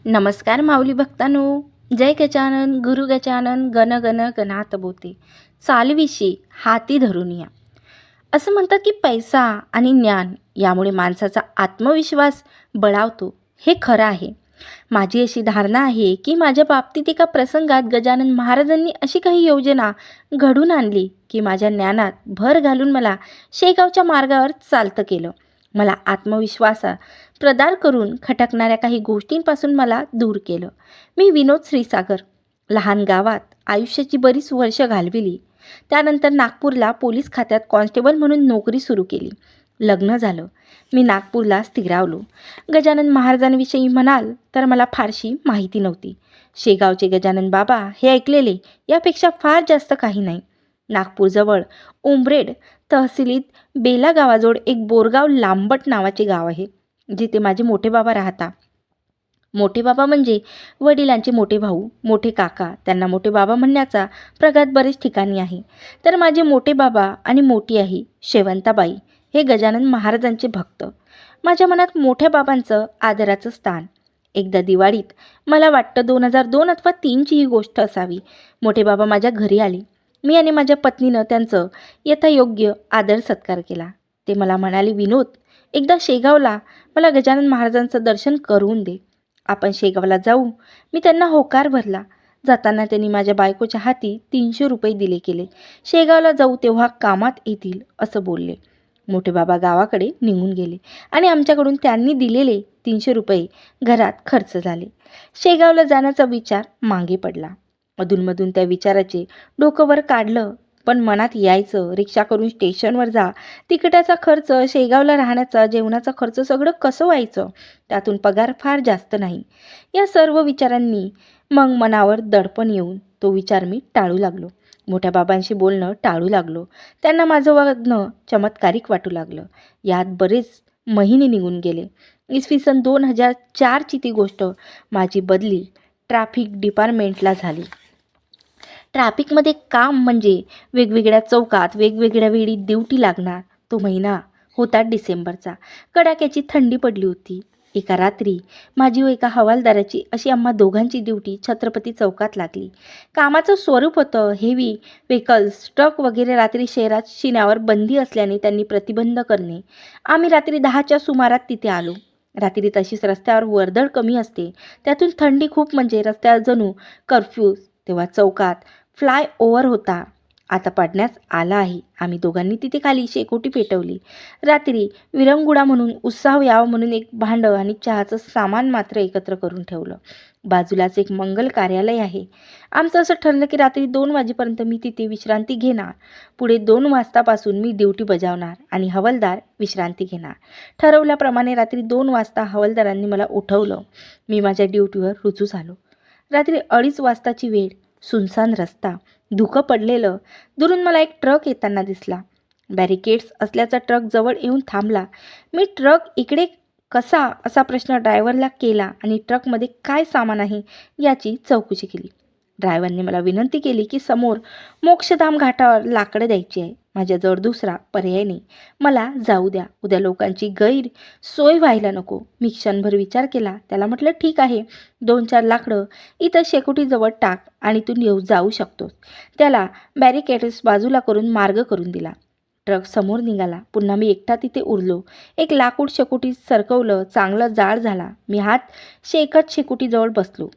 नमस्कार माऊली भक्तांनो. जय गजानन गुरु गजानन गण गण गणात बोते चालविशी हाती धरून या. असं म्हणतात की पैसा आणि ज्ञान यामुळे माणसाचा आत्मविश्वास बळावतो. हे खरं आहे. माझी अशी धारणा आहे की माझ्या बाबतीत एका प्रसंगात गजानन महाराजांनी अशी काही योजना घडून आणली की माझ्या ज्ञानात भर घालून मला शेगावच्या मार्गावर चालतं केलं. मला आत्मविश्वास प्रदान करून खटकणाऱ्या काही गोष्टींपासून मला दूर केलं. मी विनोद श्रीसागर लहान गावात आयुष्याची बरीच वर्ष घालविली. त्यानंतर नागपूरला पोलीस खात्यात कॉन्स्टेबल म्हणून नोकरी सुरू केली. लग्न झालं. मी नागपूरला स्थिरावलो. गजानन महाराजांविषयी म्हणाल तर मला फारशी माहिती नव्हती. शेगावचे गजानन बाबा हे ऐकलेले, यापेक्षा फार जास्त काही नाही. नागपूरजवळ उंबरेड तहसीलीत बेला गावाजवळ एक बोरगाव लांबट नावाचे गाव आहे, जिथे माझे मोठे बाबा राहता. मोठे बाबा म्हणजे वडिलांचे मोठे भाऊ, मोठे काका. त्यांना मोठे बाबा म्हणण्याचा प्रघात बरेच ठिकाणी आहे. तर माझे मोठे बाबा आणि मोठी आई शेवंताबाई हे गजानन महाराजांचे भक्त. माझ्या मनात मोठ्या बाबांचं आदराचं स्थान. एकदा दिवाळीत, मला वाटतं 2002 अथवा 3ची ही गोष्ट असावी, मोठे बाबा माझ्या घरी आले. मी आणि माझ्या पत्नीनं त्यांचं यथायोग्य आदर सत्कार केला. ते मला म्हणाले, विनोद, एकदा शेगावला मला गजानन महाराजांचं दर्शन करून दे. आपण शेगावला जाऊ. मी त्यांना होकार भरला. जाताना त्यांनी माझ्या बायकोच्या हाती 300 रुपये दिले केले. शेगावला जाऊ तेव्हा कामात येतील असं बोलले. मोठे बाबा गावाकडे निघून गेले आणि आमच्याकडून त्यांनी दिलेले 300 रुपये घरात खर्च झाले. शेगावला जाण्याचा विचार मागे पडला. अधूनमधून त्या विचाराचे डोकं वर काढलं, पण मनात यायचं, रिक्षा करून स्टेशनवर जा, तिकिटाचा खर्च, शेगावला राहण्याचा, जेवणाचा खर्च सगळं कसं व्हायचं, त्यातून पगार फार जास्त नाही. या सर्व विचारांनी मग मनावर दडपण येऊन तो विचार मी टाळू लागलो. मोठ्या बाबांशी बोलणं टाळू लागलो. त्यांना माझं वागणं चमत्कारिक वाटू लागलं. यात बरेच महिने निघून गेले. इसवी सन 2004ची ती गोष्ट. माझी बदली ट्रॅफिक डिपार्टमेंटला झाली. ट्रॅफिकमध्ये काम म्हणजे वेगवेगळ्या चौकात वेगवेगळ्या वेळी ड्युटी लागणार. तो महिना होता डिसेंबरचा. कडाक्याची थंडी पडली होती. एका रात्री माझी व एका हवालदाराची अशी आम्हा दोघांची ड्युटी छत्रपती चौकात लागली. कामाचं स्वरूप होतं हेवी व्हेकल्स, ट्रक वगैरे रात्री शहरात शिण्यावर बंदी असल्याने त्यांनी प्रतिबंध करणे. आम्ही रात्री 10च्या सुमारात तिथे आलो. रात्री तशीच रस्त्यावर वर्दळ कमी असते, त्यातून थंडी खूप, म्हणजे रस्त्यावर जणू कर्फ्यू. तेव्हा चौकात फ्लाय ओव्हर होता, आता पाडण्यात आला आहे. आम्ही दोघांनी तिथे खाली शेकोटी पेटवली. रात्री विरंगुळा म्हणून उत्साह यावं म्हणून एक भांडं आणि चहाचं सामान मात्र एकत्र करून ठेवलं. बाजूलाच एक मंगल कार्यालय आहे. आमचं असं ठरलं की रात्री 2 वाजेपर्यंत मी तिथे विश्रांती घेणार. पुढे 2 वाजतापासून मी ड्युटी बजावणार आणि हवालदार विश्रांती घेणार. ठरवल्याप्रमाणे रात्री 2 वाजता हवालदारांनी मला उठवलं. मी माझ्या ड्युटीवर रुजू झालो. रात्री 2:30 वाजताची वेळ. सुनसान रस्ता, धुकं पडलेलं. दुरून मला एक ट्रक येताना दिसला. बॅरिकेड्स असल्याचा ट्रक जवळ येऊन थांबला. मी ट्रक इकडे कसा असा प्रश्न ड्रायव्हरला केला आणि ट्रकमध्ये काय सामान आहे याची चौकशी केली. ड्रायव्हरने मला विनंती केली की समोर मोक्षधाम घाटावर लाकडं द्यायची आहे. माझ्याजवळ दुसरा पर्याय नाही. मला जाऊ द्या, उद्या लोकांची गैरसोय व्हायला नको. मी क्षणभर विचार केला. त्याला म्हटलं, ठीक आहे, 2-4 लाकडं इथं शेकोटीजवळ टाक आणि तू जाऊ शकतोस. त्याला बॅरिकेड्स बाजूला करून मार्ग करून दिला. ट्रक समोर निघाला. पुन्हा मी एकटा तिथे उरलो. एक लाकूड शेकोटी सरकवलं. चांगलं जाळ झाला. मी हात शेकत शेकोटीजवळ बसलो.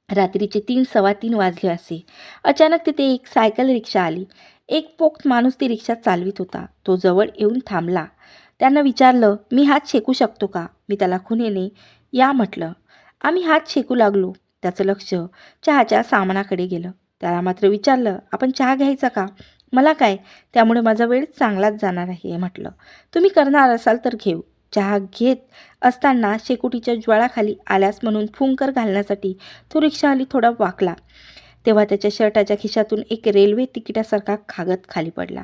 रात्रीचे 3-3:15 वाजले असे. अचानक तिथे एक सायकल रिक्षा आली. एक पोक्त माणूस ती रिक्षा चालवित होता. तो जवळ येऊन थांबला. त्यानं विचारलं, मी हात शेकू शकतो का? मी त्याला खुणेने या म्हटलं. आम्ही हात शेकू लागलो. त्याचं लक्ष चहाच्या सामानाकडे गेलं. त्याला मात्र विचारलं, आपण चहा घ्यायचा का? मला काय, त्यामुळे माझा वेळ चांगलाच जाणार आहे म्हटलं. तुम्ही करणार असाल तर घेऊ. चहा घेत असताना शेकोटीच्या ज्वाळाखाली आल्यास म्हणून फुंकर घालण्यासाठी तो रिक्षावाली थोडा वाकला. तेव्हा त्याच्या शर्टाच्या खिशातून एक रेल्वे तिकिटासारखा कागद खाली पडला.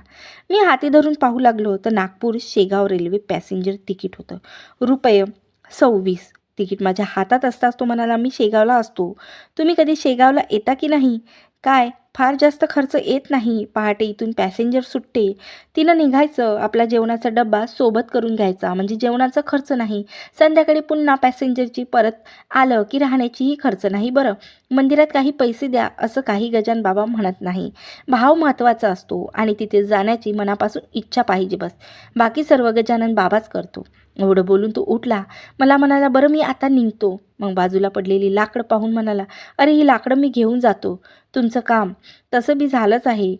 मी हाती धरून पाहू लागलो तर Nagpur Shegaon railway passenger ticket होतं. ₹26. तिकीट माझ्या हातात असताच तो म्हणाला, मी शेगावला असतो. तुम्ही कधी शेगावला येता की नाही? काय फार जास्त खर्च येत नाही. पहाटे इथून पॅसेंजर सुटते, तिनं निघायचं, आपला जेवणाचा डब्बा सोबत करून घ्यायचा, म्हणजे जेवणाचा खर्च नाही. संध्याकाळी पुन्हा पॅसेंजरची परत आलं की राहण्याचीही खर्च नाही. बरं, मंदिरात काही पैसे द्या असं काही गजानन बाबा म्हणत नाही. भाव महत्त्वाचा असतो आणि तिथे जाण्याची मनापासून इच्छा पाहिजे बस. बाकी सर्व गजानन बाबाच करतो. एवढं बोलून तो उठला. मला म्हणाला, बरं मी आता निघतो. मग बाजूला पडलेली लाकडं पाहून म्हणाला, अरे ही लाकडं मी घेऊन जातो. तुमचं काम तसं बी झालंच आहे.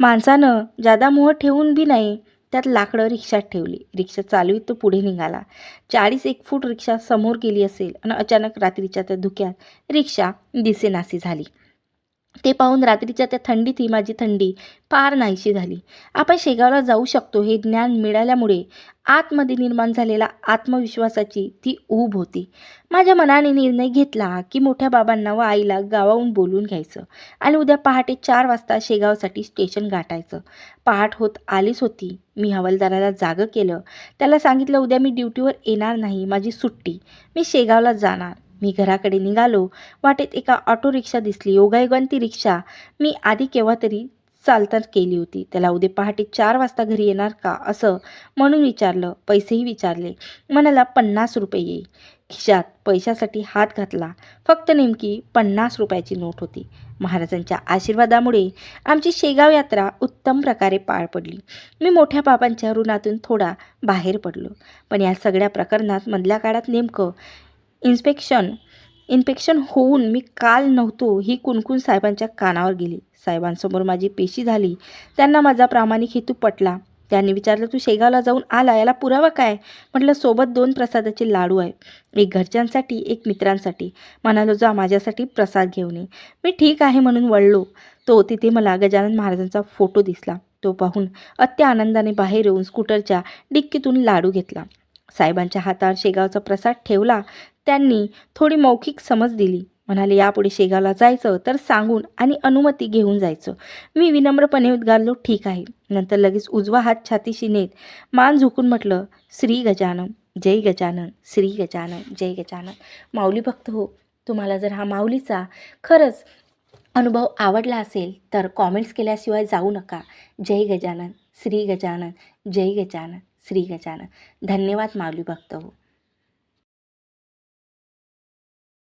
माणसानं जादा मोह ठेवून बी नाही. त्यात लाकडं रिक्षात ठेवली. रिक्षा चालवीत तो पुढे निघाला. 40-1 फूट रिक्षा समोर गेली असेल आणि अचानक रात्रीच्या त्या धुक्यात रिक्षा दिसेनाशी झाली. ते पाहून रात्रीच्या त्या थंडीतही माझी थंडी फार नाहीशी झाली. आपण शेगावला जाऊ शकतो हे ज्ञान मिळाल्यामुळे आतमध्ये निर्माण झालेला आत्मविश्वासाची ती ऊब होती. माझ्या मनाने निर्णय घेतला की मोठ्या बाबांना व आईला गावाहून बोलून घ्यायचं आणि उद्या पहाटे 4 वाजता शेगावसाठी स्टेशन गाठायचं. पहाट होत आलीच होती. मी हवालदाराला जागं केलं. त्याला सांगितलं, उद्या मी ड्युटीवर येणार नाही, माझी सुट्टी, मी शेगावला जाणार. मी घराकडे निघालो. वाटेत एका ऑटो रिक्षा दिसली. योगायोगाने ती रिक्षा मी आधी केव्हा तरी चालताच केली होती. त्याला उद्या पहाटे 4 वाजता घरी येणार का असं म्हणून विचारलं. पैसेही विचारले. म्हणाला 50 रुपये येईल. खिशात पैशासाठी हात घातला. फक्त नेमकी 50 रुपयाची नोट होती. महाराजांच्या आशीर्वादामुळे आमची शेगाव यात्रा उत्तम प्रकारे पार पडली. मी मोठ्या बाबांच्या ऋणातून थोडा बाहेर पडलो. पण या सगळ्या प्रकरणात मधल्या काळात नेमकं इन्फेक्शन होऊन मी काल नव्हतो ही कुणकुण साहेबांच्या कानावर गेली. साहेबांसमोर माझी पेशी झाली. त्यांना माझा प्रामाणिक हेतू पटला. त्यांनी विचारलं, तू शेगावला जाऊन आला, याला पुरावा काय? म्हटलं, सोबत 2 प्रसादाचे लाडू आहेत, एक घरच्यांसाठी, एक मित्रांसाठी. म्हणालो, जा माझ्यासाठी प्रसाद घेऊन ये. मी ठीक आहे म्हणून वळलो. तिथे मला गजानन महाराजांचा फोटो दिसला. तो पाहून अत्य आनंदाने बाहेर येऊन स्कूटरच्या डिक्कीतून लाडू घेतला. साहेबांच्या हातात शेगावचा प्रसाद ठेवला. त्यांनी थोडी मौखिक समज दिली. म्हणाले, यापुढे शेगावला जायचं तर सांगून आणि अनुमती घेऊन जायचं. मी विनम्रपणे उद्गारलो, ठीक आहे. नंतर लगेच उजवा हात छातीशी नेत मान झुकून म्हटलं, श्री गजानन, जय गजानन, श्री गजानन, जय गजानन. माऊली भक्त हो, तुम्हाला जर हा माऊलीचा खरंच अनुभव आवडला असेल तर कॉमेंट्स केल्याशिवाय जाऊ नका. जय गजानन, श्री गजानन, जय गजानन, श्री गजानन. धन्यवाद माऊली भक्त हो.